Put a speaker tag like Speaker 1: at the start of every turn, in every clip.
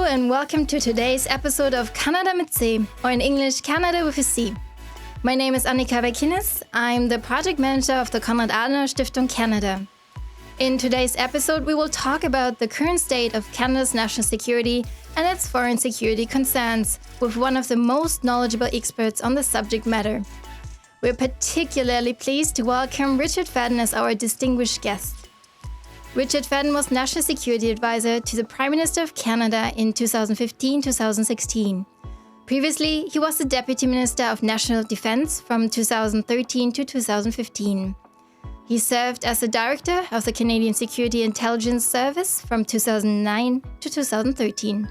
Speaker 1: and welcome to today's episode of Kanada mit C, or in English, Canada with a C. My name is Annika Bekinis. I'm the project manager of the Konrad Adenauer Stiftung Canada. In today's episode, we will talk about the current state of Canada's national security and its foreign security concerns with one of the most knowledgeable experts on the subject matter. We're particularly pleased to welcome Richard Fadden as our distinguished guest. Richard Fadden was National Security Advisor to the Prime Minister of Canada in 2015-2016. Previously, he was the Deputy Minister of National Defence from 2013 to 2015. He served as the Director of the Canadian Security Intelligence Service from 2009 to 2013.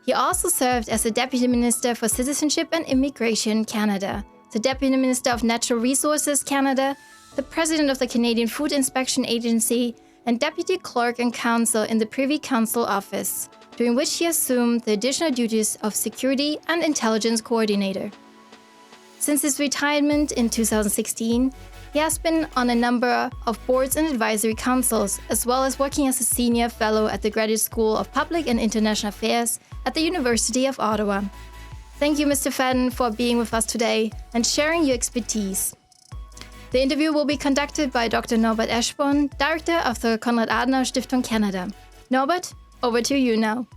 Speaker 1: He also served as the Deputy Minister for Citizenship and Immigration Canada, the Deputy Minister of Natural Resources Canada, the President of the Canadian Food Inspection Agency, and Deputy Clerk and Counsel in the Privy Council Office, during which he assumed the additional duties of Security and Intelligence Coordinator. Since his retirement in 2016, he has been on a number of boards and advisory councils, as well as working as a senior fellow at the Graduate School of Public and International Affairs at the University of Ottawa. Thank you, Mr. Fadden, for being with us today and sharing your expertise. The interview will be conducted by Dr. Norbert Eschborn, Director of the Konrad Adenauer Stiftung Canada. Norbert, over to you now.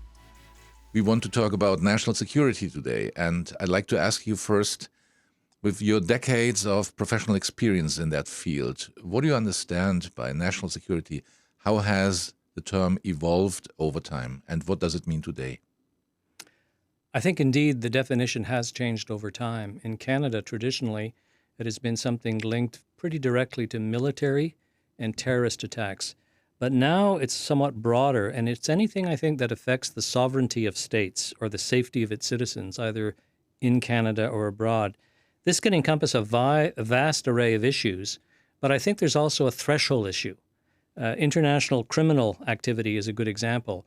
Speaker 2: We want to talk about national security today, and I'd like to ask you first, with your decades of professional experience in that field, what do you understand by national security? How has the term evolved over time, and what does it mean today?
Speaker 3: I think indeed the definition has changed over time. In Canada, traditionally, it has been something linked pretty directly to military and terrorist attacks. But now it's somewhat broader, and it's anything, I think, that affects the sovereignty of states or the safety of its citizens, either in Canada or abroad. This can encompass a vast array of issues, but I think there's also a threshold issue. International criminal activity is a good example.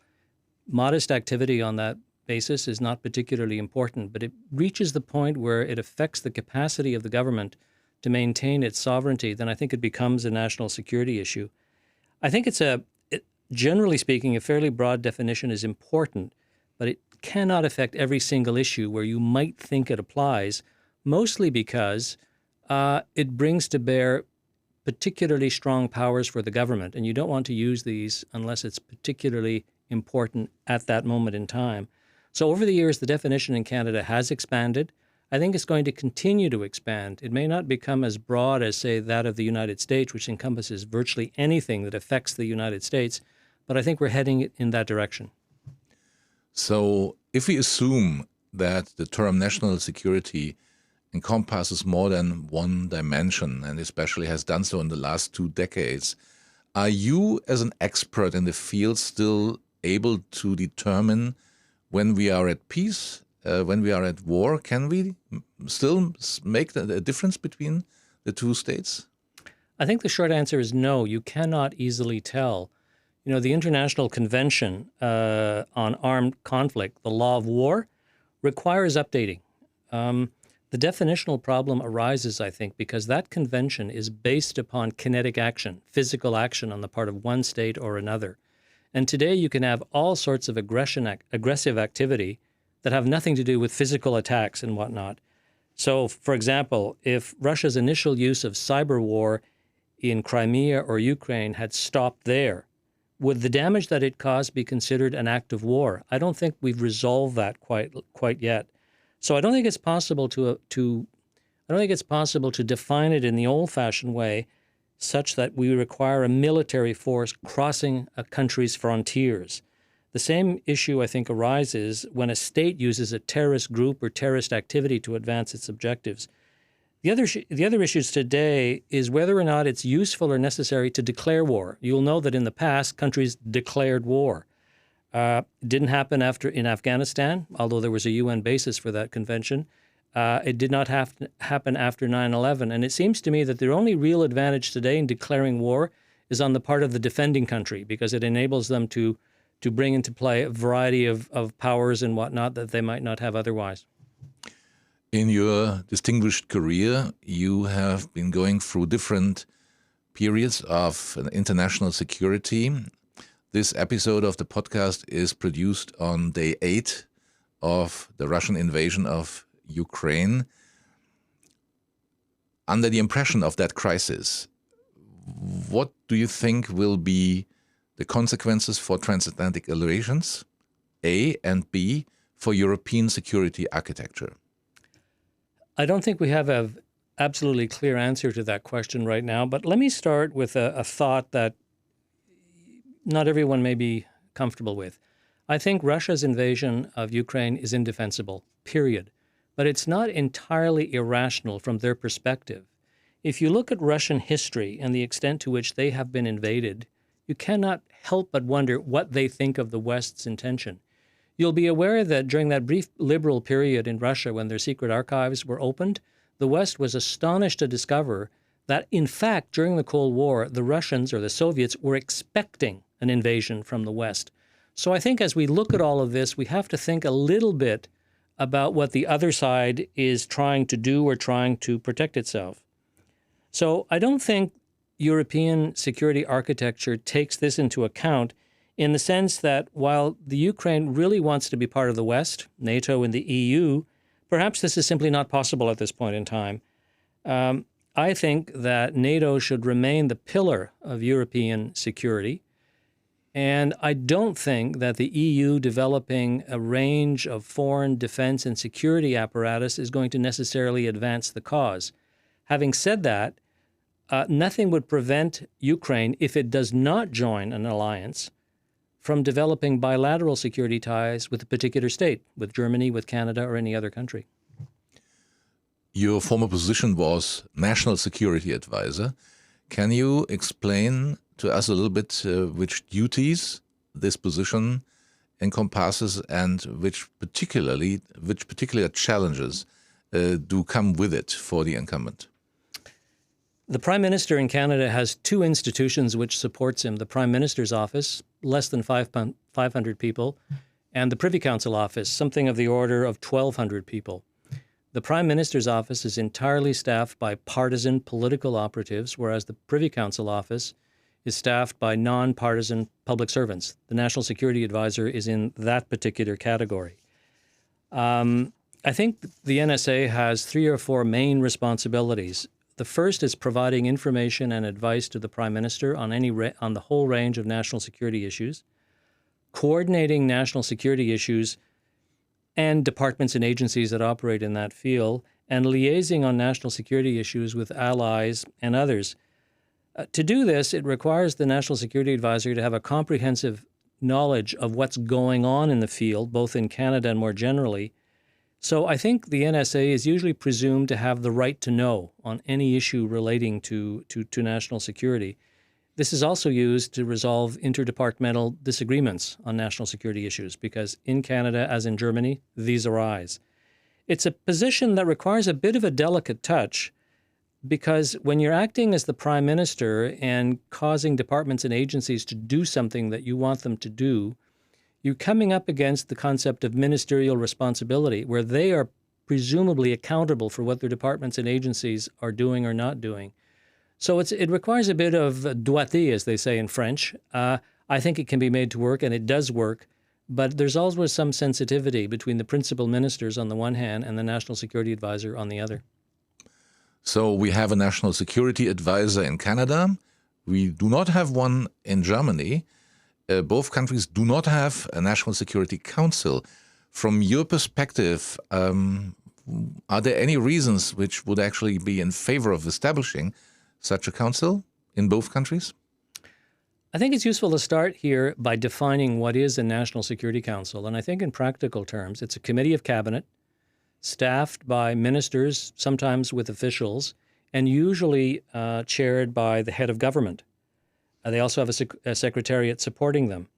Speaker 3: Modest activity on that basis is not particularly important, but it reaches the point where it affects the capacity of the government to maintain its sovereignty, then I think it becomes a national security issue. I think generally speaking, a fairly broad definition is important, but it cannot affect every single issue where you might think it applies, mostly because it brings to bear particularly strong powers for the government, and you don't want to use these unless it's particularly important at that moment in time. So over the years, the definition in Canada has expanded. I think it's going to continue to expand. It may not become as broad as, say, that of the United States, which encompasses virtually anything that affects the United States, but I think we're heading in that direction.
Speaker 2: So if we assume that the term national security encompasses more than one dimension, and especially has done so in the last 2 decades, are you, as an expert in the field, still able to determine when we are at peace, when we are at war? Can we still make a difference between the two states?
Speaker 3: I think the short answer is no. You cannot easily tell. You know, the International Convention on Armed Conflict, the law of war, requires updating. The definitional problem arises, I think, because that convention is based upon kinetic action, physical action on the part of one state or another. And today you can have all sorts of aggressive activity that have nothing to do with physical attacks and whatnot. So, for example, if Russia's initial use of cyber war in Crimea or Ukraine had stopped there, would the damage that it caused be considered an act of war? I don't think we've resolved that quite yet. So I don't think it's possible to define it in the old-fashioned way, such that we require a military force crossing a country's frontiers. The same issue, I think, arises when a state uses a terrorist group or terrorist activity to advance its objectives. The other issues today is whether or not it's useful or necessary to declare war. You'll know that in the past, countries declared war. It didn't happen in Afghanistan, although there was a UN basis for that convention. It did not happen after 9/11. And it seems to me that the only real advantage today in declaring war is on the part of the defending country, because it enables them to bring into play a variety of powers and whatnot that they might not have otherwise.
Speaker 2: In your distinguished career, you have been going through different periods of international security. This episode of the podcast is produced on day 8 of the Russian invasion of Ukraine. Under the impression of that crisis, what do you think will be the consequences for transatlantic relations, A, and B, for European security architecture?
Speaker 3: I don't think we have an absolutely clear answer to that question right now, but let me start with a thought that not everyone may be comfortable with. I think Russia's invasion of Ukraine is indefensible, period. But it's not entirely irrational from their perspective. If you look at Russian history and the extent to which they have been invaded, you cannot help but wonder what they think of the West's intention. You'll be aware that during that brief liberal period in Russia when their secret archives were opened, the West was astonished to discover that, in fact, during the Cold War, the Russians or the Soviets were expecting an invasion from the West. So I think as we look at all of this, we have to think a little bit about what the other side is trying to do or trying to protect itself. So I don't think European security architecture takes this into account in the sense that while the Ukraine really wants to be part of the West, NATO and the EU, perhaps this is simply not possible at this point in time. I think that NATO should remain the pillar of European security. And I don't think that the EU developing a range of foreign defense and security apparatus is going to necessarily advance the cause. Having said that, nothing would prevent Ukraine, if it does not join an alliance, from developing bilateral security ties with a particular state, with Germany, with Canada, or any other country.
Speaker 2: Your former position was National Security Advisor. Can you explain to us a little bit which duties this position encompasses and which particular challenges do come with it for the incumbent?
Speaker 3: The Prime Minister in Canada has 2 institutions which supports him, the Prime Minister's office, less than 500 people, and the Privy Council office, something of the order of 1,200 people. The Prime Minister's office is entirely staffed by partisan political operatives, whereas the Privy Council office is staffed by non-partisan public servants. The National Security Advisor is in that particular category. I think the NSA has 3 or 4 main responsibilities. The first is providing information and advice to the Prime Minister on on the whole range of national security issues, coordinating national security issues and departments and agencies that operate in that field, and liaising on national security issues with allies and others. To do this, it requires the National Security Advisor to have a comprehensive knowledge of what's going on in the field, both in Canada and more generally. So I think the NSA is usually presumed to have the right to know on any issue relating to national security. This is also used to resolve interdepartmental disagreements on national security issues, because in Canada, as in Germany, these arise. It's a position that requires a bit of a delicate touch, because when you're acting as the Prime Minister and causing departments and agencies to do something that you want them to do, you're coming up against the concept of ministerial responsibility, where they are presumably accountable for what their departments and agencies are doing or not doing. So it requires a bit of doigté, as they say in French. I think it can be made to work, and it does work, but there's always some sensitivity between the principal ministers on the one hand and the National Security Advisor on the other.
Speaker 2: So we have a National Security Advisor in Canada. We do not have one in Germany. Both countries do not have a National Security Council. From your perspective, are there any reasons which would actually be in favor of establishing such a council in both countries?
Speaker 3: I think it's useful to start here by defining what is a National Security Council. And I think in practical terms, it's a committee of cabinet staffed by ministers, sometimes with officials, and usually chaired by the head of government. They also have a secretariat supporting them.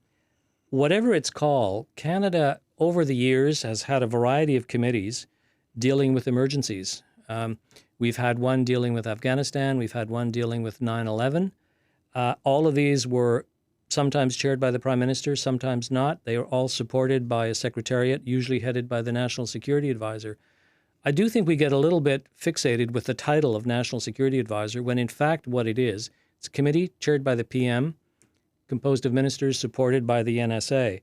Speaker 3: Whatever it's called, Canada over the years has had a variety of committees dealing with emergencies. We've had one dealing with Afghanistan. We've had one dealing with 9/11. All of these were sometimes chaired by the Prime Minister, sometimes not. They are all supported by a secretariat, usually headed by the National Security Advisor. I do think we get a little bit fixated with the title of National Security Advisor when in fact what it is, it's a committee chaired by the PM, composed of ministers supported by the NSA.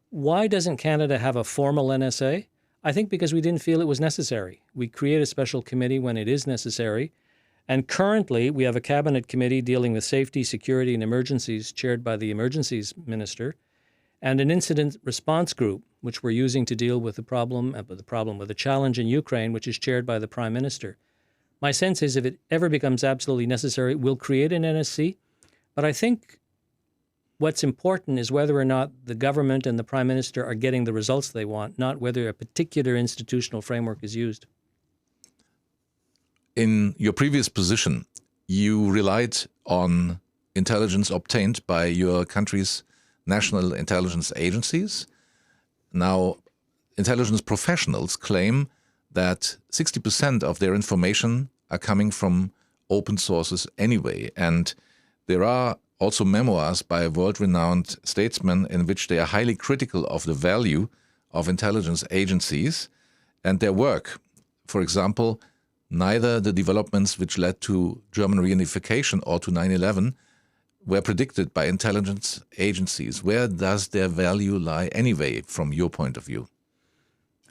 Speaker 3: Why doesn't Canada have a formal NSA? I think because we didn't feel it was necessary. We create a special committee when it is necessary. And currently, we have a cabinet committee dealing with safety, security, and emergencies chaired by the emergencies minister, and an incident response group, which we're using to deal with with the challenge in Ukraine, which is chaired by the prime minister. My sense is if it ever becomes absolutely necessary, we'll create an NSC. But I think what's important is whether or not the government and the prime minister are getting the results they want, not whether a particular institutional framework is used.
Speaker 2: In your previous position, you relied on intelligence obtained by your country's national intelligence agencies. Now, intelligence professionals claim that 60% of their information are coming from open sources anyway. And there are also memoirs by world-renowned statesmen in which they are highly critical of the value of intelligence agencies and their work. For example, neither the developments which led to German reunification or to 9/11 were predicted by intelligence agencies. Where does their value lie anyway, from your point of view?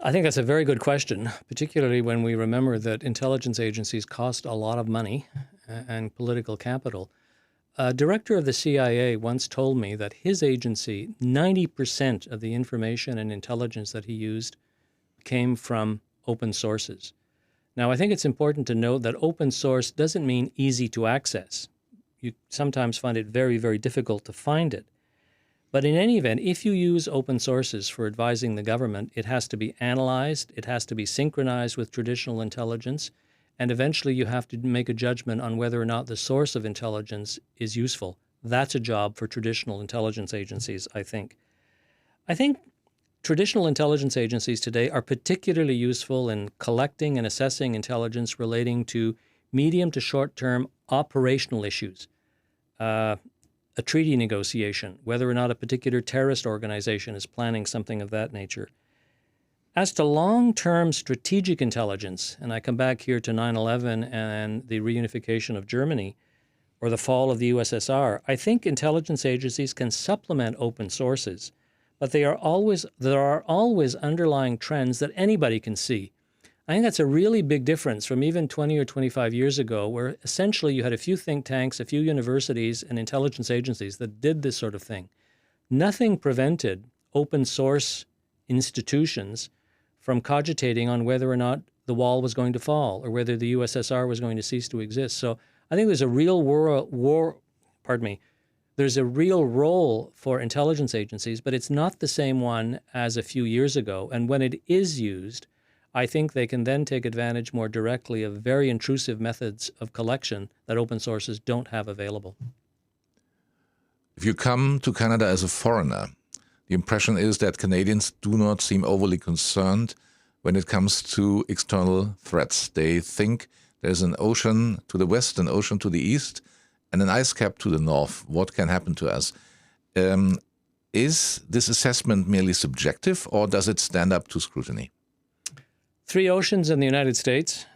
Speaker 3: I think that's a very good question, particularly when we remember that intelligence agencies cost a lot of money and political capital. A director of the CIA once told me that his agency, 90% of the information and intelligence that he used came from open sources. Now, I think it's important to note that open source doesn't mean easy to access. You sometimes find it very, very difficult to find it. But in any event, if you use open sources for advising the government, it has to be analyzed, it has to be synchronized with traditional intelligence, and eventually you have to make a judgment on whether or not the source of intelligence is useful. That's a job for traditional intelligence agencies, I think. I think traditional intelligence agencies today are particularly useful in collecting and assessing intelligence relating to medium to short-term operational issues. A treaty negotiation, whether or not a particular terrorist organization is planning something of that nature. As to long-term strategic intelligence, and I come back here to 9/11 and the reunification of Germany or the fall of the USSR, I think intelligence agencies can supplement open sources, but there are always underlying trends that anybody can see. I think that's a really big difference from even 20 or 25 years ago, where essentially you had a few think tanks, a few universities, and intelligence agencies that did this sort of thing. Nothing prevented open source institutions from cogitating on whether or not the wall was going to fall or whether the USSR was going to cease to exist. So I think there's a real there's a real role for intelligence agencies, but it's not the same one as a few years ago. And when it is used, I think they can then take advantage more directly of very intrusive methods of collection that open sources don't have available.
Speaker 2: If you come to Canada as a foreigner, the impression is that Canadians do not seem overly concerned when it comes to external threats. They think there's an ocean to the west, an ocean to the east, and an ice cap to the north. What can happen to us? Is this assessment merely subjective, or does it stand up to scrutiny?
Speaker 3: 3 oceans in the United States,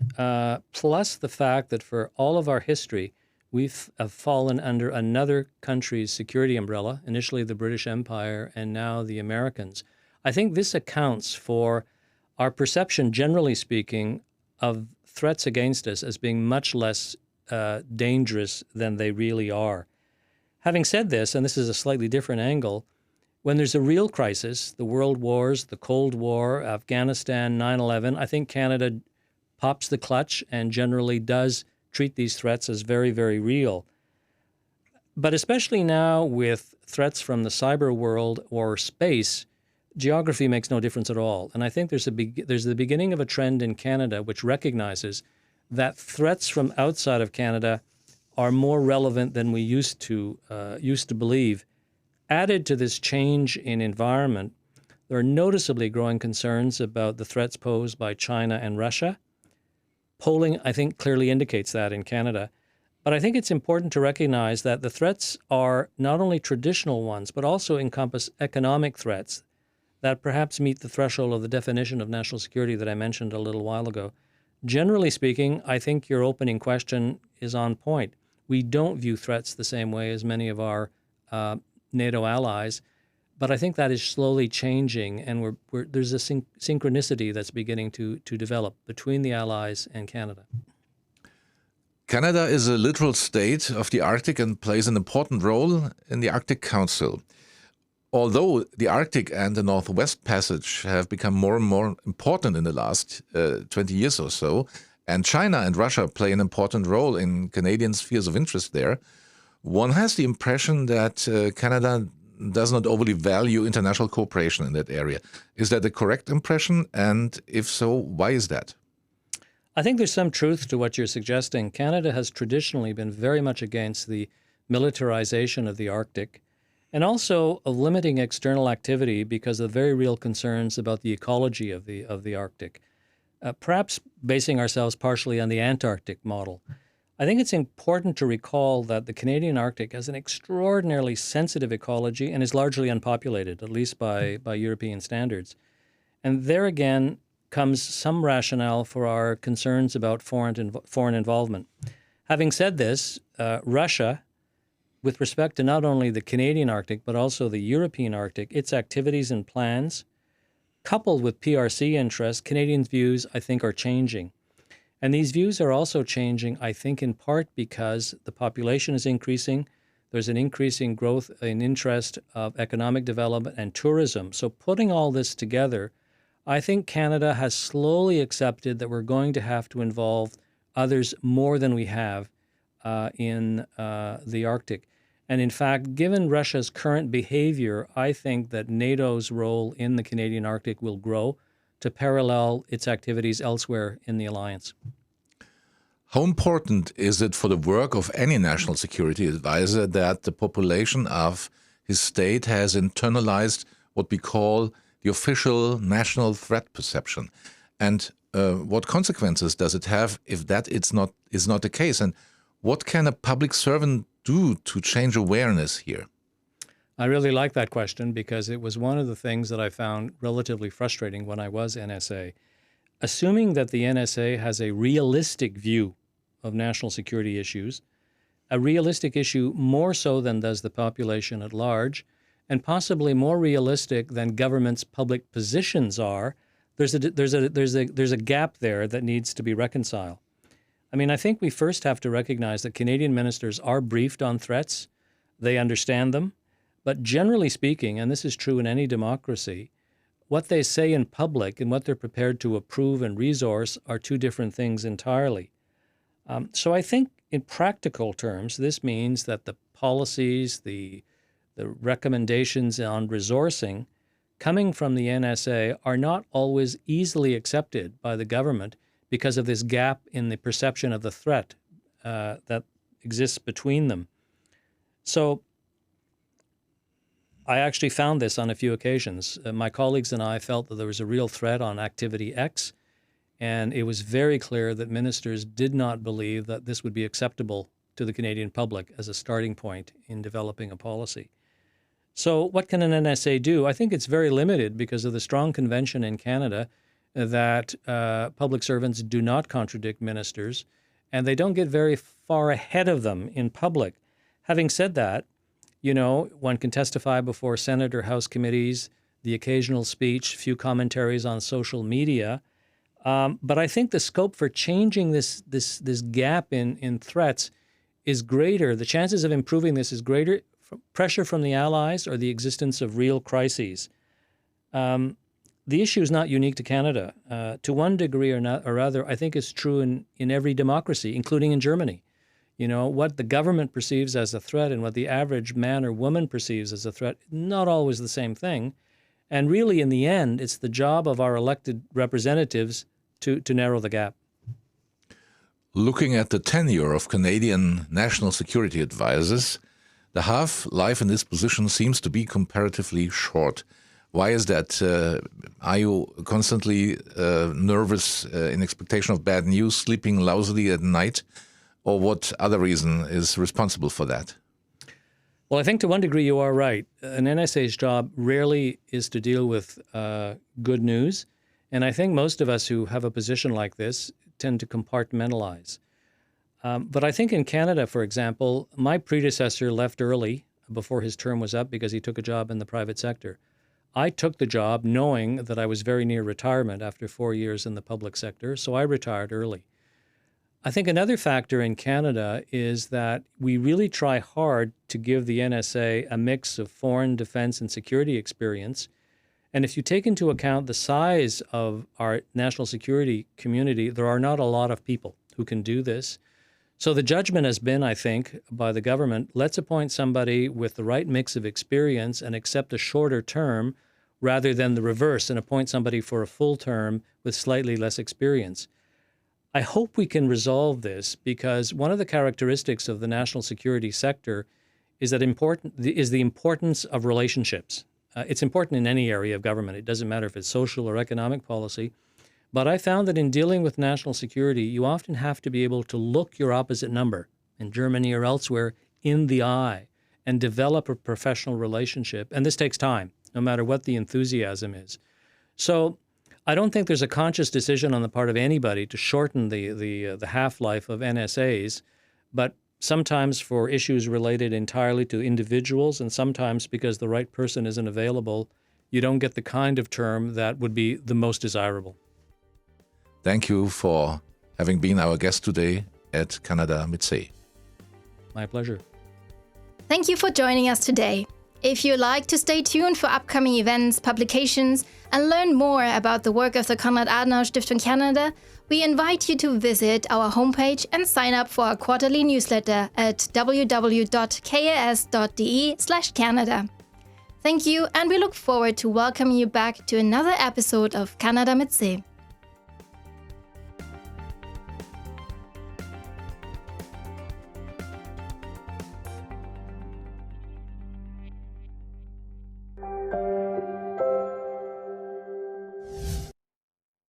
Speaker 3: plus the fact that for all of our history, we've fallen under another country's security umbrella, initially the British Empire and now the Americans. I think this accounts for our perception, generally speaking, of threats against us as being much less dangerous than they really are. Having said this, and this is a slightly different angle, when there's a real crisis, the world wars, the Cold War, Afghanistan, 9/11, I think Canada pops the clutch and generally does treat these threats as very, very real. But especially now with threats from the cyber world or space, geography makes no difference at all. And I think there's the beginning of a trend in Canada which recognizes that threats from outside of Canada are more relevant than we used to believe. Added to this change in environment, there are noticeably growing concerns about the threats posed by China and Russia. Polling, I think, clearly indicates that in Canada. But I think it's important to recognize that the threats are not only traditional ones, but also encompass economic threats that perhaps meet the threshold of the definition of national security that I mentioned a little while ago. Generally speaking, I think your opening question is on point. We don't view threats the same way as many of our NATO allies. But I think that is slowly changing, and there's a synchronicity that's beginning to develop between the allies and Canada.
Speaker 2: Canada is a littoral state of the Arctic and plays an important role in the Arctic Council. Although the Arctic and the Northwest Passage have become more and more important in the last 20 years or so, and China and Russia play an important role in Canadian spheres of interest there, one has the impression that Canada does not overly value international cooperation in that area. Is that a correct impression? And if so, why is that?
Speaker 3: I think there's some truth to what you're suggesting. Canada has traditionally been very much against the militarization of the Arctic and also of limiting external activity because of very real concerns about the ecology of the Arctic, perhaps basing ourselves partially on the Antarctic model. I think it's important to recall that the Canadian Arctic has an extraordinarily sensitive ecology and is largely unpopulated, at least by European standards. And there again comes some rationale for our concerns about foreign involvement. Having said this, Russia, with respect to not only the Canadian Arctic, but also the European Arctic, its activities and plans, coupled with PRC interests, Canadians' views, I think, are changing. And these views are also changing, I think, in part because the population is increasing. There's an increasing growth in interest of economic development and tourism. So putting all this together, I think Canada has slowly accepted that we're going to have to involve others more than we have in the Arctic. And in fact, given Russia's current behavior, I think that NATO's role in the Canadian Arctic will grow to parallel its activities elsewhere in the alliance.
Speaker 2: How important is it for the work of any national security advisor that the population of his state has internalized what we call the official national threat perception? And what consequences does it have if that is not the case? And what can a public servant do to change awareness here?
Speaker 3: I really like that question because it was one of the things that I found relatively frustrating when I was NSA. Assuming that the NSA has a realistic view of national security issues, a realistic issue more so than does the population at large, and possibly more realistic than government's public positions are, there's a gap there that needs to be reconciled. I mean, I think we first have to recognize that Canadian ministers are briefed on threats. They understand them. But generally speaking, and this is true in any democracy, what they say in public and what they're prepared to approve and resource are two different things entirely. So I think in practical terms, this means that the policies, the recommendations on resourcing coming from the NSA are not always easily accepted by the government because of this gap in the perception of the threat that exists between them. So I actually found this on a few occasions. My colleagues and I felt that there was a real threat on activity X, and it was very clear that ministers did not believe that this would be acceptable to the Canadian public as a starting point in developing a policy. So what can an NSA do? I think it's very limited because of the strong convention in Canada that public servants do not contradict ministers, and they don't get very far ahead of them in public. Having said that, you know, one can testify before Senate or House committees, the occasional speech, few commentaries on social media. But I think the scope for changing this gap in threats is greater. The chances of improving this is greater. Pressure from the allies or the existence of real crises. The issue is not unique to Canada. To one degree or other, I think it's true in every democracy, including in Germany. You know, what the government perceives as a threat and what the average man or woman perceives as a threat, not always the same thing. And really, in the end, it's the job of our elected representatives to narrow the gap.
Speaker 2: Looking at the tenure of Canadian national security advisors, the half-life in this position seems to be comparatively short. Why is that? Are you constantly nervous in expectation of bad news, sleeping lousily at night? Or what other reason is responsible for that?
Speaker 3: Well, I think to one degree you are right. An NSA's job rarely is to deal with good news. And I think most of us who have a position like this tend to compartmentalize. But I think in Canada, for example, my predecessor left early before his term was up because he took a job in the private sector. I took the job knowing that I was very near retirement after 4 years in the public sector, so I retired early. I think another factor in Canada is that we really try hard to give the NSA a mix of foreign, defense, and security experience. And if you take into account the size of our national security community, there are not a lot of people who can do this. So the judgment has been, I think, by the government, let's appoint somebody with the right mix of experience and accept a shorter term rather than the reverse and appoint somebody for a full term with slightly less experience. I hope we can resolve this because one of the characteristics of the national security sector is the importance of relationships. It's important in any area of government. It doesn't matter if it's social or economic policy. But I found that in dealing with national security, you often have to be able to look your opposite number, in Germany or elsewhere, in the eye and develop a professional relationship. And this takes time, no matter what the enthusiasm is. So I don't think there's a conscious decision on the part of anybody to shorten the half-life of NSAs, but sometimes for issues related entirely to individuals and sometimes because the right person isn't available, you don't get the kind of term that would be the most desirable.
Speaker 2: Thank you for having been our guest today at Kanada mit C.
Speaker 3: My pleasure.
Speaker 1: Thank you for joining us today. If you like to stay tuned for upcoming events, publications, and learn more about the work of the Konrad Adenauer Stiftung Canada, we invite you to visit our homepage and sign up for our quarterly newsletter at www.kas.de/Canada. Thank you, and we look forward to welcoming you back to another episode of Kanada mit C.